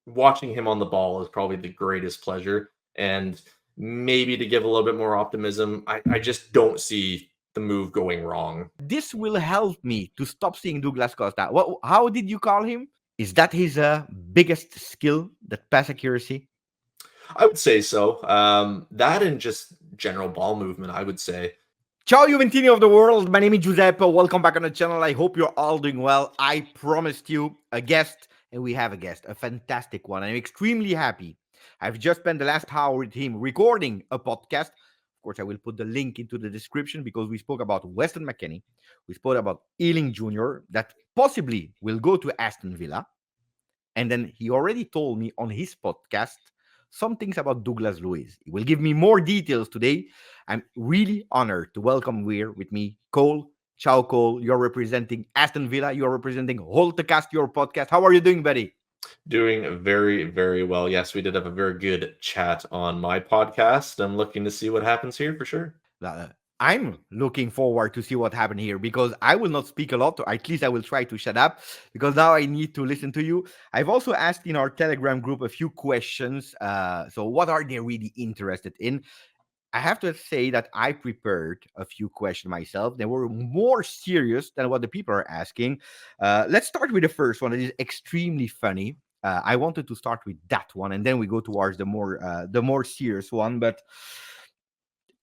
watching him on the ball is probably the greatest pleasure. And maybe to give a little bit more optimism, I just don't see the move going wrong. This will help me to stop seeing Douglas Costa. How did you call him? Is that his biggest skill, that pass accuracy? I would say so. That and just general ball movement, I would say. Ciao Juventini of the world. My name is Giuseppe. Welcome back on the channel. I hope you're all doing well. I promised you a guest, and we have a guest, a fantastic one. I'm extremely happy. I've just spent the last hour with him recording a podcast. Of course, I will put the link into the description because we spoke about Weston McKennie. We spoke about Ealing Jr. that possibly will go to Aston Villa. And then he already told me on his podcast some things about Douglas Luiz. He will give me more details today. I'm really honored to welcome here with me Cole. Ciao, Cole. You're representing Aston Villa. You're representing Holtecast, your podcast. How are you doing, buddy? Doing very, very well. Yes, we did have a very good chat on my podcast. I'm looking to see what happens here for sure. I'm looking forward to see what happened here because I will not speak a lot. At least I will try to shut up because now I need to listen to you. I've also asked in our Telegram group a few questions. So what are they really interested in? I have to say that I prepared a few questions myself. They were more serious than what the people are asking. Let's start with the first one. It is extremely funny. I wanted to start with that one, and then we go towards the more serious one. But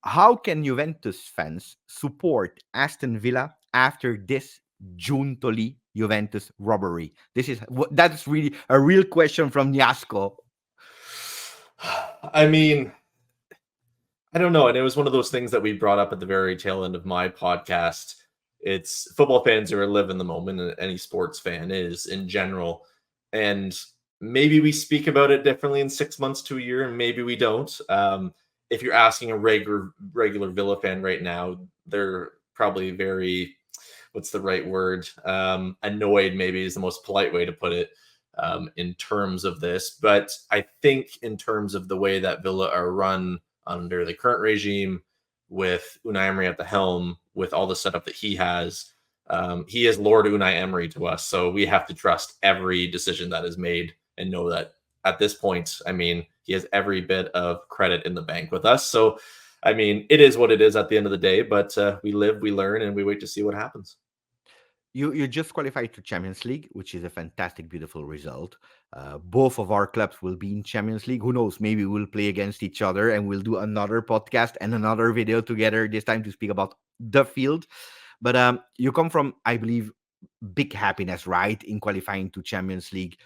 how can Juventus fans support Aston Villa after this Giuntoli Juventus robbery? That's really a real question from Nyasco. I mean, I don't know. And it was one of those things that we brought up at the very tail end of my podcast. It's football fans who are living the moment, and any sports fan is in general. And maybe we speak about it differently in 6 months to a year, and maybe we don't. If you're asking a regular Villa fan right now, they're probably very, what's the right word? Annoyed, maybe is the most polite way to put it in terms of this. But I think in terms of the way that Villa are run under the current regime, with Unai Emery at the helm, with all the setup that he is Lord Unai Emery to us. So we have to trust every decision that is made and know that at this point, I mean, he has every bit of credit in the bank with us. So, I mean, it is what it is at the end of the day, but we live, we learn, and we wait to see what happens. You just qualified to Champions League, which is a fantastic, beautiful result. Both of our clubs will be in Champions League. Who knows? Maybe we'll play against each other and we'll do another podcast and another video together, this time to speak about the field. But you come from, I believe, big happiness, right, in qualifying to Champions League.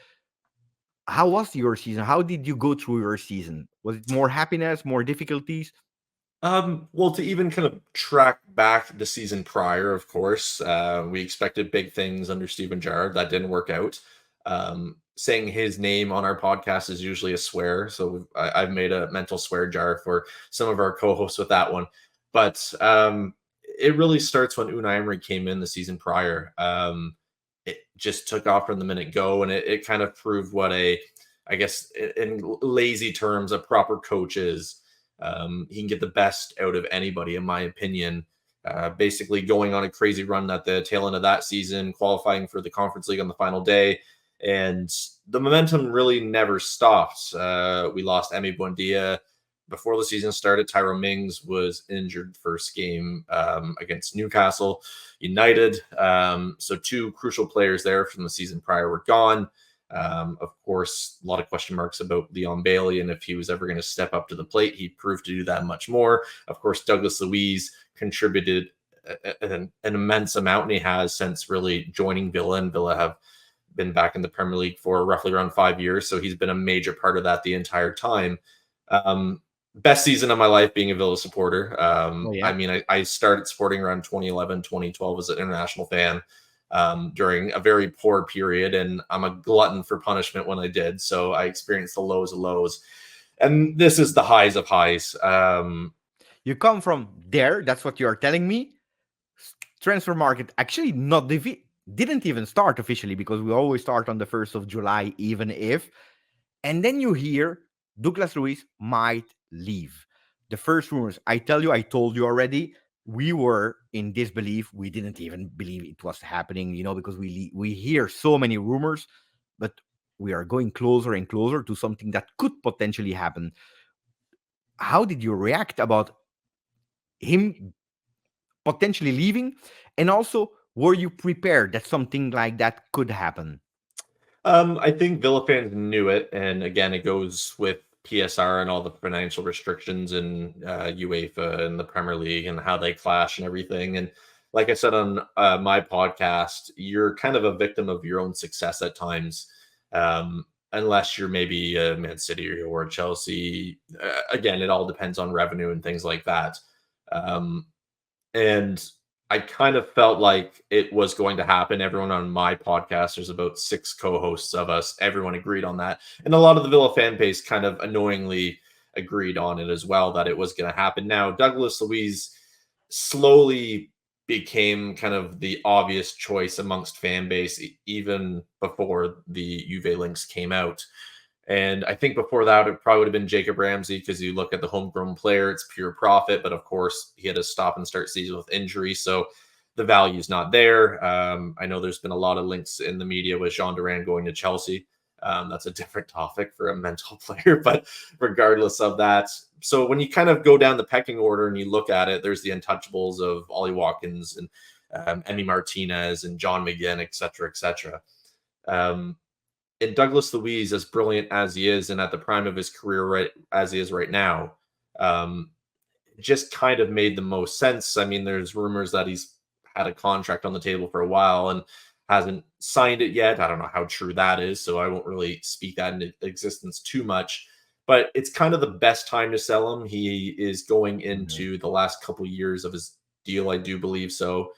How was your season? How did you go through your season? Was it more happiness, more difficulties? Well, to even kind of track back the season prior, of course, we expected big things under Steven Gerrard. That didn't work out. Saying his name on our podcast is usually a swear, so I've made a mental swear jar for some of our co-hosts with that one. But it really starts when Unai Emery came in the season prior. It just took off from the minute go, and it kind of proved what I guess in lazy terms, a proper coach is. He can get the best out of anybody, in my opinion. Basically going on a crazy run at the tail end of that season, qualifying for the Conference League on the final day, and the momentum really never stopped. We lost Emi Buendia before the season started. Tyrone Mings was injured first game against Newcastle United. So two crucial players there from the season prior were gone. Of course, a lot of question marks about Leon Bailey and if he was ever going to step up to the plate. He proved to do that much more. Of course, Douglas Luiz contributed an immense amount, and he has since really joining Villa, and Villa have been back in the Premier League for roughly around 5 years. So he's been a major part of that the entire time. Best season of my life being a Villa supporter. I mean, I started supporting around 2011, 2012 as an international fan during a very poor period, and I'm a glutton for punishment when I did. So I experienced the lows of lows, and this is the highs of highs. You come from there. That's what you're telling me. Transfer market actually didn't even start officially, because we always start on the 1st of July, even if. And then you hear Douglas Luiz might leave. The first rumors, I told you already, we were in disbelief. We didn't even believe it was happening, because we hear so many rumors. But we are going closer and closer to something that could potentially happen. How did you react about him potentially leaving? And also, were you prepared that something like that could happen? I think Villa fans knew it, and again, it goes with PSR and all the financial restrictions and UEFA and the Premier League and how they clash and everything. And like I said on my podcast, you're kind of a victim of your own success at times, unless you're maybe a Man City or a Chelsea. Again, it all depends on revenue and things like that. Um, and I kind of felt like it was going to happen. Everyone on my podcast, there's about 6 co-hosts of us, everyone agreed on that. And a lot of the Villa fan base kind of annoyingly agreed on it as well, that it was going to happen. Now, Douglas Luiz slowly became kind of the obvious choice amongst fan base, even before the Juve links came out. And I think before that, it probably would have been Jacob Ramsey, because you look at the homegrown player, it's pure profit. But of course, he had to stop and start season with injury. So the value's not there. I know there's been a lot of links in the media with Jean Duran going to Chelsea. That's a different topic for a mental player. But regardless of that, so when you kind of go down the pecking order and you look at it, there's the untouchables of Ollie Watkins and Emi Martinez and John McGinn, et cetera, et cetera. And Douglas Luiz, as brilliant as he is, and at the prime of his career, right as he is right now, just kind of made the most sense. I mean, there's rumors that he's had a contract on the table for a while and hasn't signed it yet. I don't know how true that is, so I won't really speak that into existence too much. But it's kind of the best time to sell him. He is going into the last couple years of his deal, I do believe so.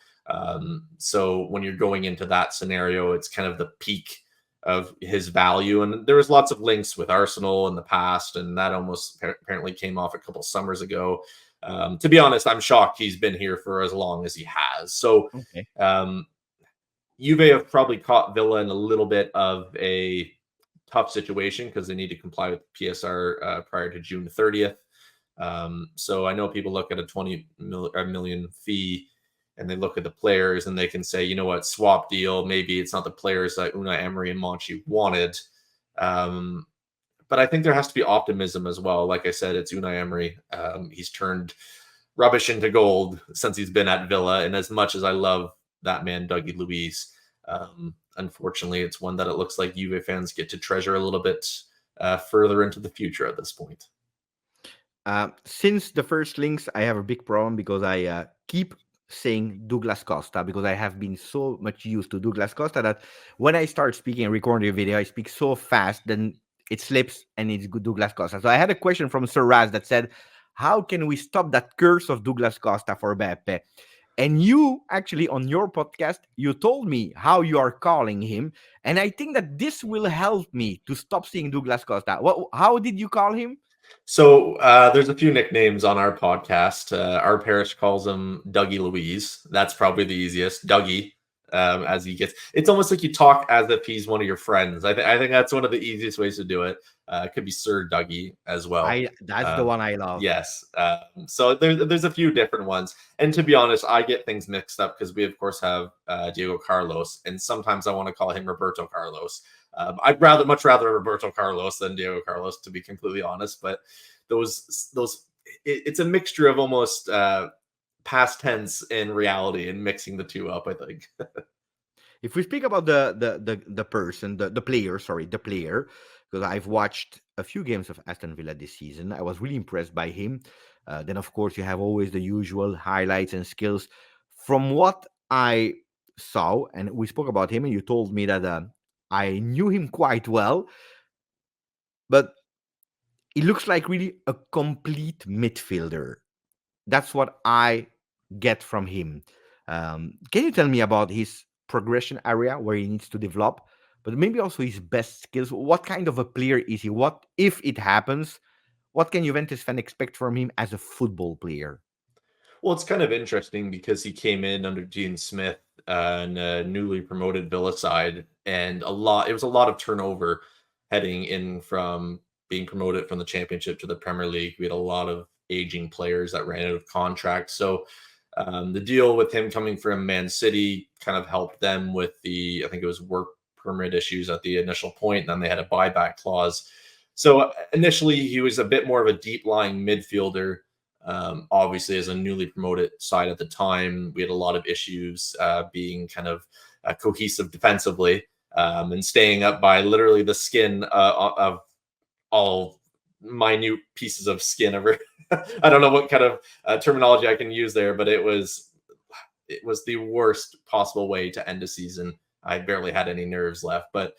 So when you're going into that scenario, it's kind of the peak of his value. And there was lots of links with Arsenal in the past, and that almost apparently came off a couple summers ago. To be honest, I'm shocked he's been here for as long as he has. So Juve have probably caught Villa in a little bit of a tough situation because they need to comply with PSR prior to June 30th. So I know people look at a 20 million fee and they look at the players and they can say, you know what, swap deal. Maybe it's not the players that Unai Emery and Monchi wanted. But I think there has to be optimism as well. Like I said, it's Unai Emery. He's turned rubbish into gold since he's been at Villa. And as much as I love that man, Dougie Luiz, unfortunately, it's one that it looks like Juve fans get to treasure a little bit further into the future at this point. Since the first links, I have a big problem because I keep saying Douglas Costa, because I have been so much used to Douglas Costa that when I start speaking and recording a video, I speak so fast, then it slips and it's Douglas Costa. So I had a question from Sir Raz that said, how can we stop that curse of Douglas Costa for Beppe? And you actually, on your podcast, you told me how you are calling him. And I think that this will help me to stop seeing Douglas Costa. How did you call him? So there's a few nicknames on our podcast. Our parish calls him Dougie Luiz. That's probably the easiest. Dougie, as he gets. It's almost like you talk as if he's one of your friends. I think that's one of the easiest ways to do it. It could be Sir Dougie as well. That's the one I love. Yes. So there's a few different ones. And to be honest, I get things mixed up because we, of course, have Diego Carlos. And sometimes I want to call him Roberto Carlos. I'd much rather Roberto Carlos than Diego Carlos, to be completely honest. But it's a mixture of almost past tense and reality, and mixing the two up, I think. If we speak about the player, because I've watched a few games of Aston Villa this season, I was really impressed by him. Then, of course, you have always the usual highlights and skills. From what I saw, and we spoke about him, and you told me that I knew him quite well, but he looks like really a complete midfielder. That's what I get from him. Can you tell me about his progression area where he needs to develop, but maybe also his best skills? What kind of a player is he? What if it happens? What can Juventus fan expect from him as a football player? Well, it's kind of interesting because he came in under Dean Smith and a newly promoted Villa side, and it was a lot of turnover heading in from being promoted from the Championship to the Premier League. We had a lot of aging players that ran out of contract. So the deal with him coming from Man City kind of helped them with I think it was work permit issues at the initial point, and then they had a buyback clause. So initially, he was a bit more of a deep lying midfielder. Obviously, as a newly promoted side at the time, we had a lot of issues being kind of cohesive defensively and staying up by literally the skin of all minute pieces of skin over. I don't know what kind of terminology I can use there, but it was the worst possible way to end a season. I barely had any nerves left, but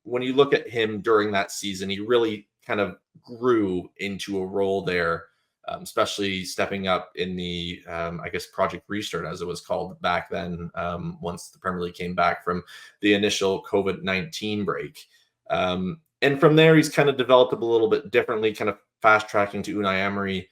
when you look at him during that season, he really kind of grew into a role there, especially stepping up in the, I guess, Project Restart, as it was called back then, once the Premier League came back from the initial COVID-19 break. And from there, he's kind of developed a little bit differently, kind of fast tracking to Unai Emery,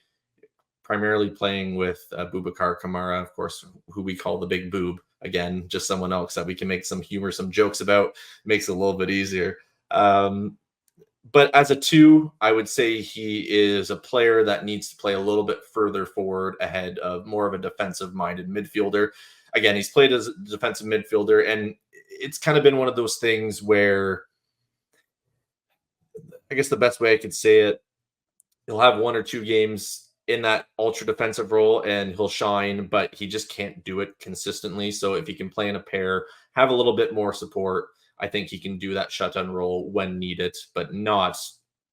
primarily playing with Boubacar Kamara, of course, who we call the Big Boob. Again, just someone else that we can make some humor, some jokes about. Makes it a little bit easier. But as a 2, I would say he is a player that needs to play a little bit further forward ahead of more of a defensive-minded midfielder. Again, he's played as a defensive midfielder, and it's kind of been one of those things where, I guess the best way I could say it, he'll have 1 or 2 games in that ultra defensive role and he'll shine, but he just can't do it consistently. So if he can play in a pair, have a little bit more support, I think he can do that shutdown role when needed, but not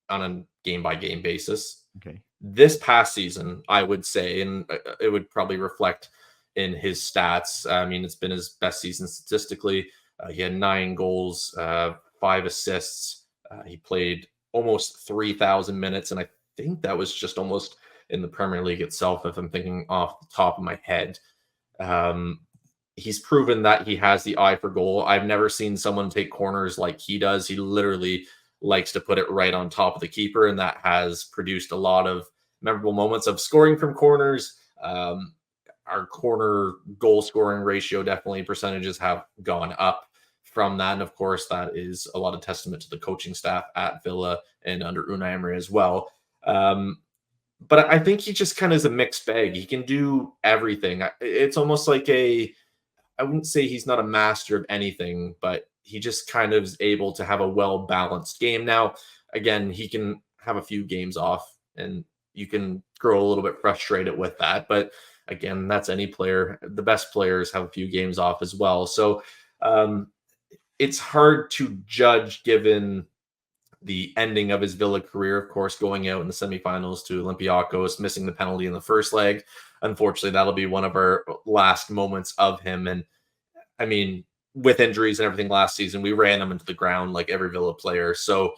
on a game by game basis. Okay. This past season, I would say, and it would probably reflect in his stats. I mean, it's been his best season statistically. He had 9 goals, 5 assists. He played almost 3,000 minutes, and I think that was just almost in the Premier League itself, if I'm thinking off the top of my head. He's proven that he has the eye for goal. I've never seen someone take corners like he does. He literally likes to put it right on top of the keeper, and that has produced a lot of memorable moments of scoring from corners. Our corner goal scoring ratio, definitely percentages have gone up from that. And of course, that is a lot of testament to the coaching staff at Villa and under Unai Emery as well. But I think he just kind of is a mixed bag. He can do everything. It's almost like I wouldn't say he's not a master of anything, but he just kind of is able to have a well-balanced game. Now, again, he can have a few games off and you can grow a little bit frustrated with that. But again, that's any player. The best players have a few games off as well. So it's hard to judge given the ending of his Villa career, of course, going out in the semifinals to Olympiacos, missing the penalty in the first leg. Unfortunately, that'll be one of our last moments of him. And I mean, with injuries and everything last season, we ran him into the ground like every Villa player. So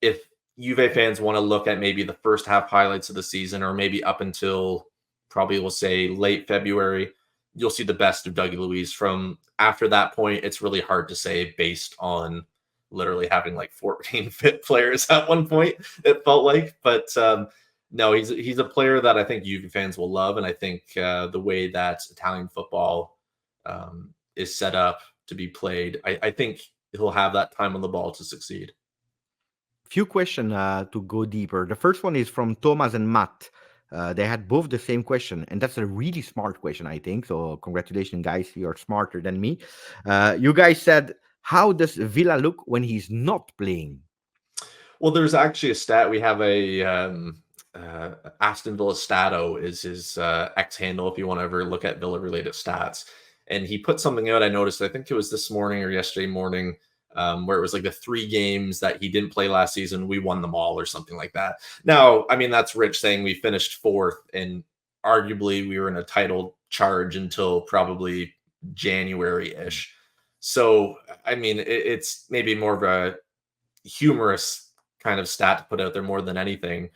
if Juve fans want to look at maybe the first half highlights of the season, or maybe up until probably we'll say late February, you'll see the best of Dougie Luiz. From after that point, it's really hard to say based on literally having like 14 fit players at one point, it felt like. But no, he's a player that I think Juve fans will love. And I think the way that Italian football is set up to be played, I think he'll have that time on the ball to succeed. Few questions to go deeper. The first one is from Thomas and Matt. They had both the same question, and that's a really smart question, I think. So congratulations, guys. You're smarter than me. You guys said, how does Villa look when he's not playing? Well, there's actually a stat. We have a Aston Villa Stato is his X handle if you want to ever look at Villa-related stats. And he put something out, I noticed, I think it was this morning or yesterday morning, where it was like the 3 games that he didn't play last season, we won them all or something like that. Now, I mean, that's Rich saying we finished 4th, and arguably we were in a title charge until probably January-ish. So, I mean, it's maybe more of a humorous kind of stat to put out there more than anything.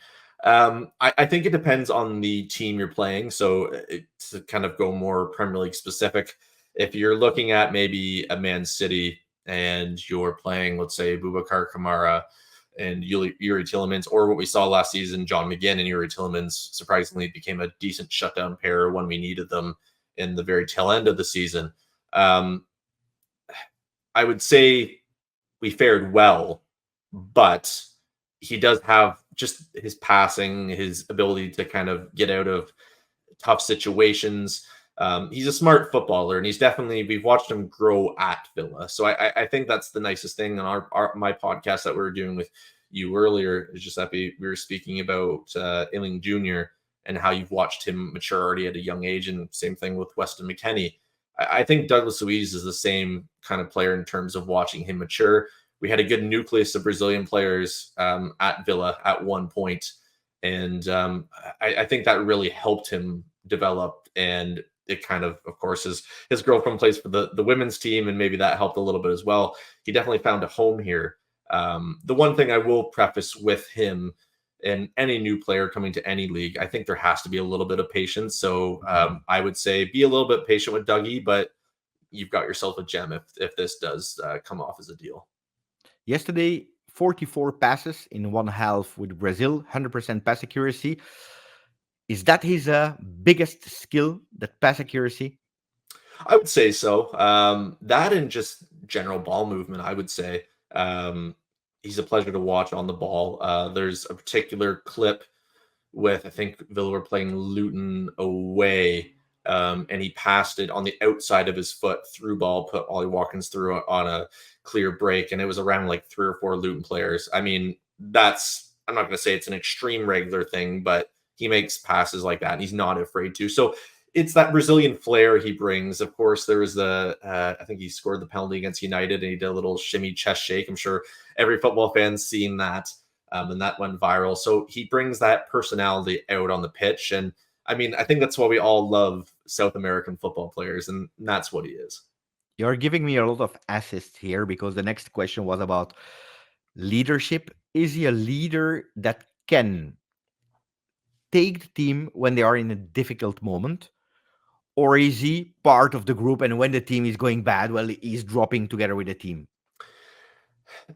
I think it depends on the team you're playing. So to kind of go more Premier League specific, if you're looking at maybe a Man City and you're playing, let's say, Boubacar Kamara and Yuri Tielemans, or what we saw last season, John McGinn and Yuri Tielemans surprisingly became a decent shutdown pair when we needed them in the very tail end of the season. I would say we fared well, but he does have just his passing, his ability to kind of get out of tough situations. He's a smart footballer, and we've watched him grow at Villa. So I think that's the nicest thing on my podcast that we were doing with you earlier, Giuseppe. We were speaking about Illing Jr. and how you've watched him mature already at a young age, and same thing with Weston McKennie. I think Douglas Luiz is the same kind of player in terms of watching him mature. We had a good nucleus of Brazilian players at Villa at one point, and I think that really helped him develop. And it kind of course, his girlfriend plays for the women's team, and maybe that helped a little bit as well. He definitely found a home here. The one thing I will preface with him and any new player coming to any league, I think there has to be a little bit of patience. So I would say be a little bit patient with Dougie, but you've got yourself a gem if this does come off as a deal. Yesterday, 44 passes in one half with Brazil, 100% pass accuracy. Is that his biggest skill, that pass accuracy? I would say so. That and just general ball movement, I would say. He's a pleasure to watch on the ball. There's a particular clip with, I think Villa were playing Luton away, and he passed it on the outside of his foot through ball, put Ollie Watkins through on a clear break, and it was around like 3 or 4 Luton players. I mean, I'm not going to say it's an extreme regular thing, but he makes passes like that, and he's not afraid to. So it's that Brazilian flair he brings. Of course, there was I think he scored the penalty against United, and he did a little shimmy chest shake. I'm sure every football fan's seen that, and that went viral. So he brings that personality out on the pitch. And I mean, I think that's why we all love South American football players, and that's what he is. You're giving me a lot of assists here, because the next question was about leadership. Is he a leader that can take the team when they are in a difficult moment? Or is he part of the group, and when the team is going bad, well, he's dropping together with the team?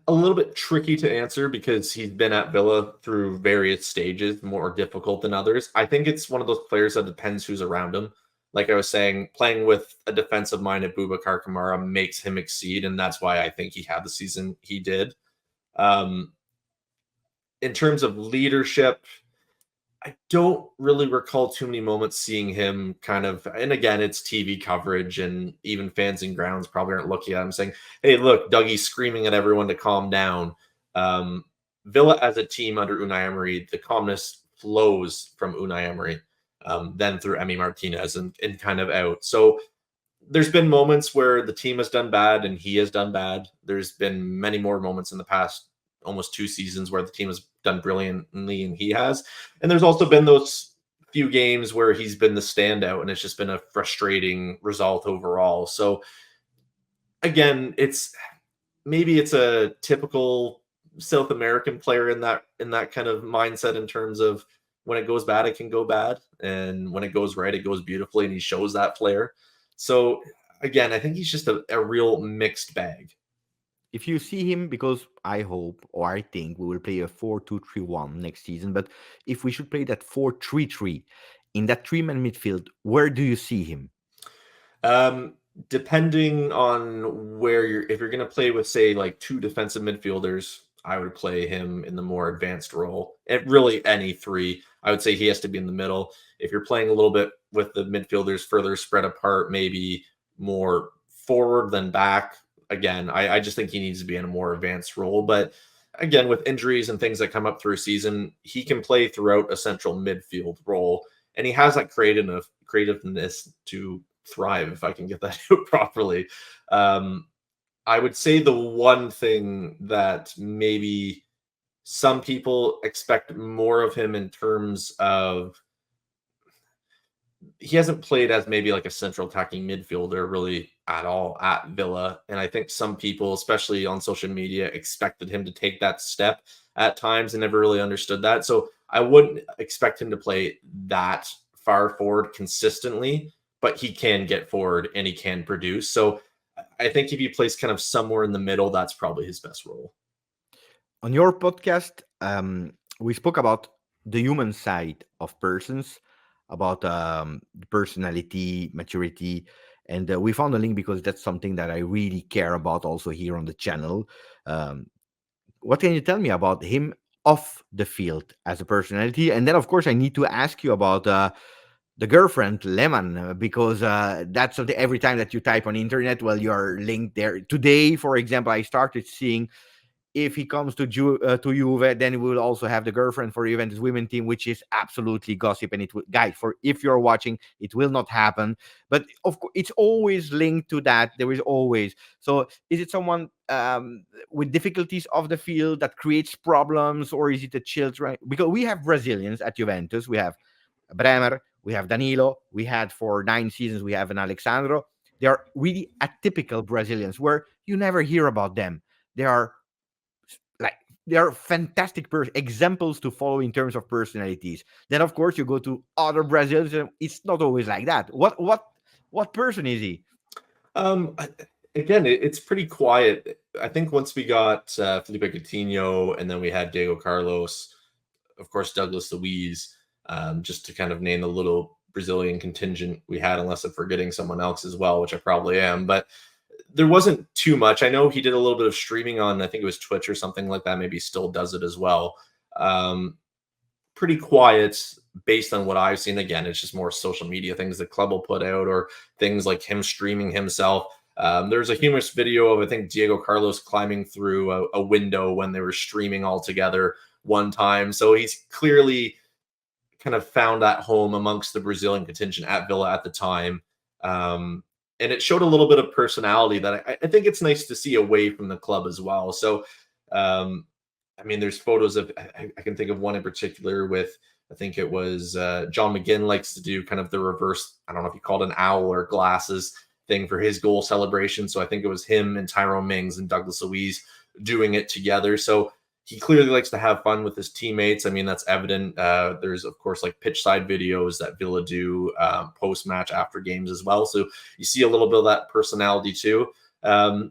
A little bit tricky to answer because he's been at Villa through various stages, more difficult than others. I think it's one of those players that depends who's around him. Like I was saying, playing with a defensive-minded Boubacar Kamara makes him exceed, and that's why I think he had the season he did. In terms of leadership, I don't really recall too many moments seeing him kind of, and again, it's TV coverage, and even fans in grounds probably aren't looking at him saying, hey, look, Dougie's screaming at everyone to calm down. Villa as a team under Unai Emery, the calmness flows from Unai Emery, then through Emi Martinez and kind of out. So there's been moments where the team has done bad and he has done bad. There's been many more moments in the past almost 2 seasons where the team has done brilliantly and he has. And there's also been those few games where he's been the standout and it's just been a frustrating result overall. So again, it's a typical South American player in that kind of mindset, in terms of when it goes bad, it can go bad. And when it goes right, it goes beautifully. And he shows that flair. So again, I think he's just a real mixed bag. If you see him, because I hope, or I think we will play a 4-2-3-1 next season, but if we should play that 4-3-3 in that 3-man midfield, where do you see him? Depending on if you're going to play with, say, like 2 defensive midfielders, I would play him in the more advanced role. Really, any 3, I would say he has to be in the middle. If you're playing a little bit with the midfielders further spread apart, maybe more forward than back. Again, I just think he needs to be in a more advanced role. But again, with injuries and things that come up through a season, he can play throughout a central midfield role. And he has that creativeness to thrive, if I can get that out properly. I would say the one thing that maybe some people expect more of him in terms of, he hasn't played as maybe like a central attacking midfielder really at all at Villa. And I think some people, especially on social media, expected him to take that step at times and never really understood that. So I wouldn't expect him to play that far forward consistently, but he can get forward and he can produce. So I think if he plays kind of somewhere in the middle, that's probably his best role. On your podcast, we spoke about the human side of persons, about personality, maturity, and we found a link because that's something that I really care about also here on the channel. What can you tell me about him off the field as a personality? And then, of course, I need to ask you about the girlfriend Lehman, because that's something every time that you type on internet, well, you're linked there. Today, for example, I started seeing if he comes to Juve, then we will also have the girlfriend for Juventus women team, which is absolutely gossip. And it will, guys, for if you're watching, it will not happen. But of course, it's always linked to that. There is always. So, is it someone with difficulties off the field that creates problems, or is it a children? Because we have Brazilians at Juventus. We have Bremer, we have Danilo. We had for 9 seasons. We have an Alexandro. They are really atypical Brazilians where you never hear about them. They are like they are fantastic examples to follow in terms of personalities. Then of course you go to other Brazilians, and it's not always like that. What person is he? I- Again, it's pretty quiet. I think once we got Felipe Coutinho, and then we had Diego Carlos, of course Douglas Luiz, just to kind of name the little Brazilian contingent we had, unless I'm forgetting someone else as well, which I probably am. But there wasn't too much. I know he did a little bit of streaming on, I think it was Twitch or something like that. Maybe he still does it as well. Pretty quiet based on what I've seen. Again, it's just more social media things the club will put out, or things like him streaming himself. There's a humorous video of, I think, Diego Carlos climbing through a window when they were streaming all together one time. So he's clearly kind of found that home amongst the Brazilian contingent at Villa at the time. And it showed a little bit of personality that I think it's nice to see away from the club as well. So, I mean, there's photos of, I can think of one in particular with, I think it was John McGinn likes to do kind of the reverse, I don't know if you called it an owl or glasses thing for his goal celebration. So I think it was him and Tyrone Mings and Douglas Luiz doing it together. So he clearly likes to have fun with his teammates. I mean, that's evident. There's, of course, like pitch side videos that Villa do post-match after games as well. So you see a little bit of that personality too.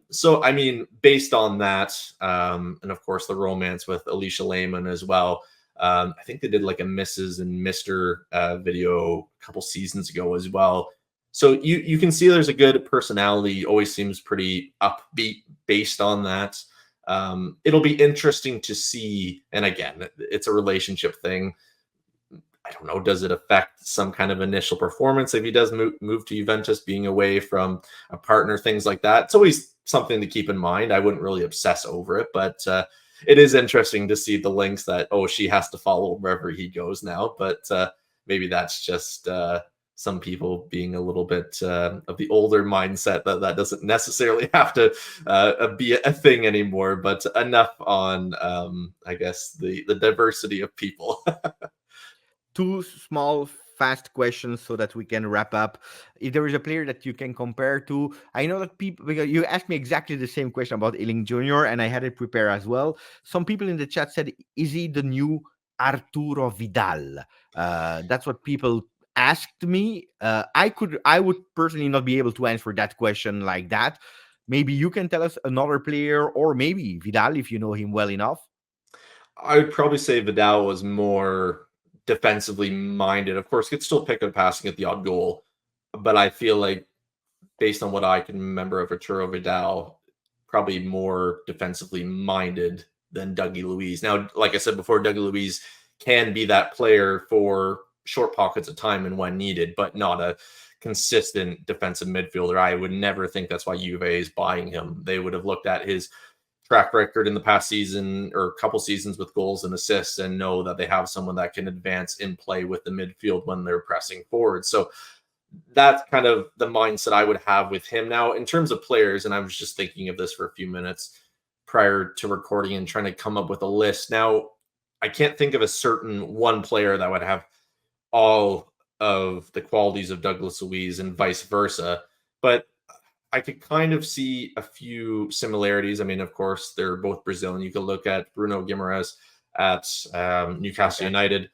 So, I mean, based on that, and of course the romance with Alicia Lehman as well, I think they did like a Mrs. and Mr. Video a couple seasons ago as well. So you can see there's a good personality, always seems pretty upbeat based on that. It'll be interesting to see, and again, it's a relationship thing. I don't know, does it affect some kind of initial performance if he does move to Juventus, being away from a partner, things like that? It's always something to keep in mind. I wouldn't really obsess over it, but it is interesting to see the links that, oh, she has to follow wherever he goes now. But maybe that's just some people being a little bit of the older mindset that doesn't necessarily have to be a thing anymore. But enough on, I guess, the diversity of people. Two small fast questions so that we can wrap up. If there is a player that you can compare to, I know that people, because you asked me exactly the same question about Ealing Jr. and I had it prepared as well. Some people in the chat said, is he the new Arturo Vidal? That's what people asked me. I would personally not be able to answer that question like that. Maybe you can tell us another player, or maybe Vidal if you know him well enough. I would probably say Vidal was more defensively minded. Of course, could still pick up passing at the odd goal, but I feel like, based on what I can remember of Arturo Vidal, probably more defensively minded than Dougie Luiz. Now, like I said before, Dougie Luiz can be that player for short pockets of time and when needed, but not a consistent defensive midfielder. I would never think that's why Juve is buying him. They would have looked at his track record in the past season or a couple seasons with goals and assists and know that they have someone that can advance in play with the midfield when they're pressing forward. So that's kind of the mindset I would have with him. Now, in terms of players, and I was just thinking of this for a few minutes prior to recording and trying to come up with a list. Now, I can't think of a certain one player that would have all of the qualities of Douglas Luiz and vice versa, but I could kind of see a few similarities. I mean, of course, they're both Brazilian. You could look at Bruno Guimaraes at Newcastle United.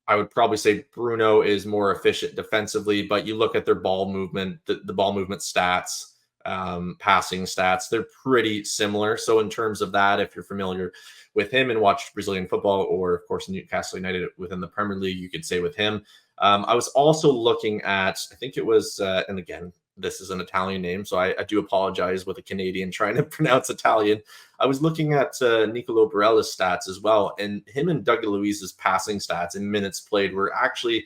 I would probably say Bruno is more efficient defensively, but you look at their ball movement, the ball movement stats, passing stats, they're pretty similar. So in terms of that, if you're familiar with him and watched Brazilian football, or of course Newcastle United within the Premier League, you could say with him. I was also looking at, I think it was, and again, this is an Italian name, so I do apologize with a Canadian trying to pronounce Italian. I was looking at Nicolo Barella's stats as well, and him and Dougie Luiz's passing stats and minutes played were actually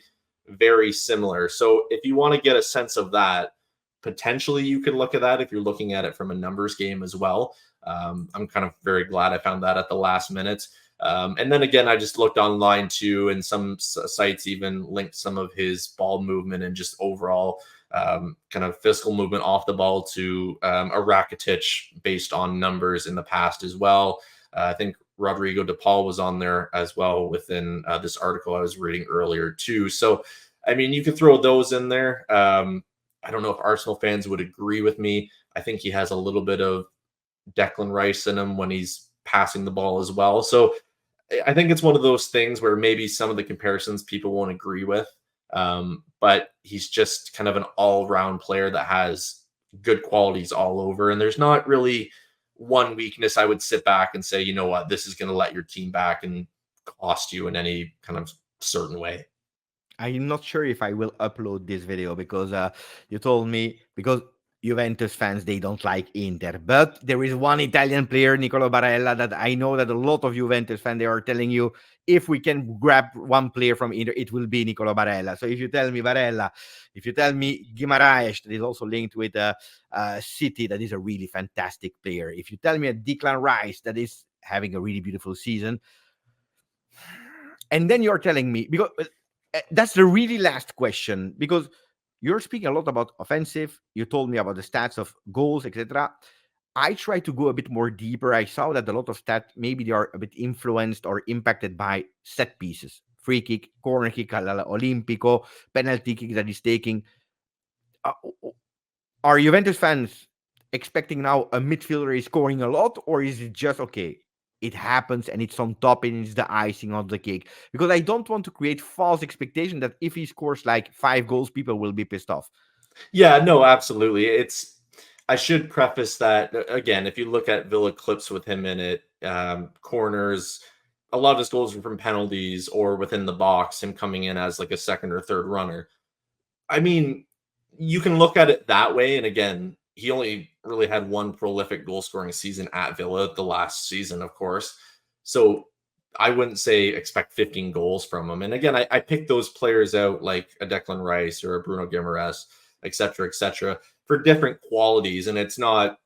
very similar. So if you want to get a sense of that, potentially you could look at that if you're looking at it from a numbers game as well. I'm kind of very glad I found that at the last minute. And then again, I just looked online too, and some sites even linked some of his ball movement and just overall kind of physical movement off the ball to a Rakitic based on numbers in the past as well. I think Rodrigo de Paul was on there as well within this article I was reading earlier too. So, I mean, you could throw those in there. I don't know if Arsenal fans would agree with me. I think he has a little bit of Declan Rice in him when he's passing the ball as well. So I think it's one of those things where maybe some of the comparisons people won't agree with. But he's just kind of an all-round player that has good qualities all over. And there's not really one weakness I would sit back and say, you know what, this is going to let your team back and cost you in any kind of certain way. I'm not sure if I will upload this video because you told me, because Juventus fans, they don't like Inter. But there is one Italian player, Nicolo Barella, that I know that a lot of Juventus fans, they are telling you, if we can grab one player from Inter, it will be Nicolo Barella. So if you tell me Barella, if you tell me Guimaraes, that is also linked with City, that is a really fantastic player. If you tell me a Declan Rice, that is having a really beautiful season. And then you're telling me, because that's the really last question, because you're speaking a lot about offensive. You told me about the stats of goals, etc. I try to go a bit more deeper. I saw that a lot of stats, maybe they are a bit influenced or impacted by set pieces, free kick, corner kick, Olimpico, penalty kick that he's taking. Are Juventus fans expecting now a midfielder is scoring a lot, or is it just, okay, it happens and it's on top and it's the icing on the cake? Because I don't want to create false expectation that if he scores like 5 goals, people will be pissed off. Yeah, no, absolutely. I should preface that again, if you look at Villa clips with him in it, corners, a lot of his goals are from penalties or within the box, him coming in as like a second or third runner. I mean, you can look at it that way. And again, he only really had one prolific goal scoring season at Villa, the last season, of course. So I wouldn't say expect 15 goals from him. And again, I picked those players out like a Declan Rice or a Bruno Guimaraes, et cetera, for different qualities. And it's not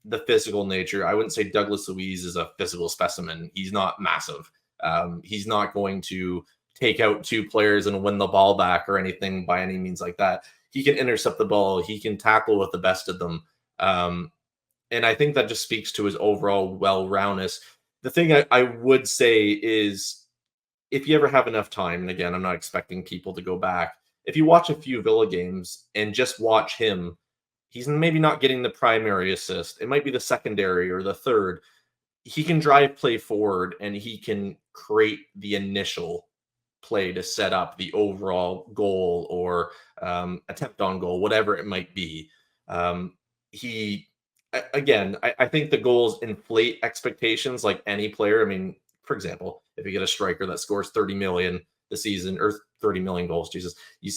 the physical nature. I wouldn't say Douglas Luiz is a physical specimen. He's not massive. He's not going to take out 2 players and win the ball back or anything by any means like that. He can intercept the ball. He can tackle with the best of them. And I think that just speaks to his overall well-roundedness. The thing I would say is, if you ever have enough time, and again, I'm not expecting people to go back, if you watch a few Villa games and just watch him, he's maybe not getting the primary assist. It might be the secondary or the third. He can drive play forward and he can create the initial play to set up the overall goal or attempt on goal, whatever it might be. I think the goals inflate expectations like any player. I mean, for example, if you get a striker that scores 30 million the season, or 30 million goals, Jesus, you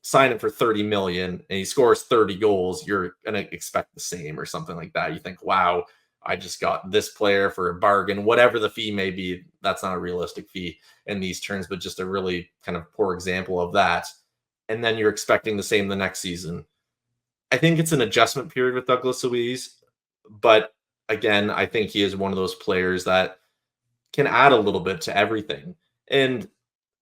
sign him for 30 million and he scores 30 goals, you're going to expect the same or something like that. You think, wow, I just got this player for a bargain, whatever the fee may be. That's not a realistic fee in these terms, but just a really kind of poor example of that. And then you're expecting the same the next season. I think it's an adjustment period with Douglas Luiz, but again, I think he is one of those players that can add a little bit to everything. And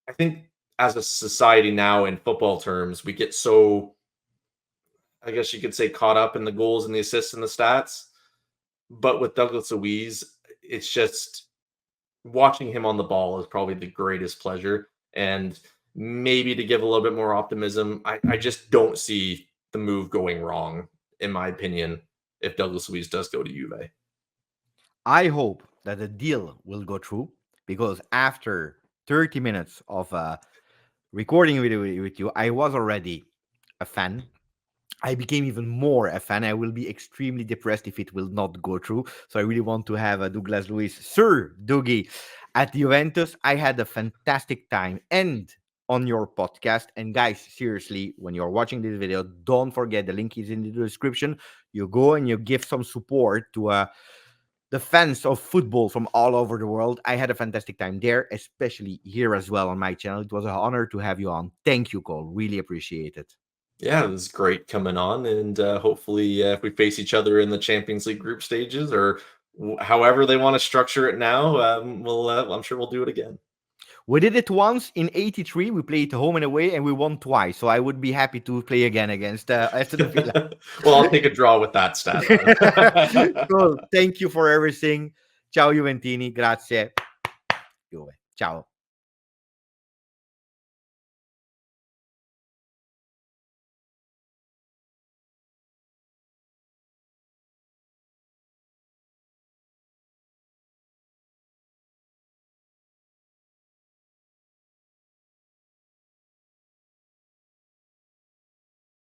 I think as a society now, in football terms, we get so, I guess you could say, caught up in the goals and the assists and the stats. But with Douglas Luiz, it's just watching him on the ball is probably the greatest pleasure. And maybe to give a little bit more optimism, I just don't see the move going wrong, in my opinion, if Douglas Luiz does go to Juve. I hope that the deal will go through, because after 30 minutes of recording with you, I was already a fan. I became even more a fan. I will be extremely depressed if it will not go through. So I really want to have Douglas Luiz, Sir Dougie, at Juventus. I had a fantastic time and on your podcast. And guys, seriously, when you're watching this video, don't forget the link is in the description. You go and you give some support to the fans of football from all over the world. I had a fantastic time there, especially here as well on my channel. It was an honor to have you on. Thank you, Cole. Really appreciate it. Yeah, it was great coming on, and hopefully, if we face each other in the Champions League group stages or however they want to structure it now, I'm sure we'll do it again. We did it once in '83. We played home and away, and we won twice. So I would be happy to play again against Aston Villa. Well, I'll take a draw with that stat. Cool. Thank you for everything. Ciao Juventini. Grazie. Juve. Ciao.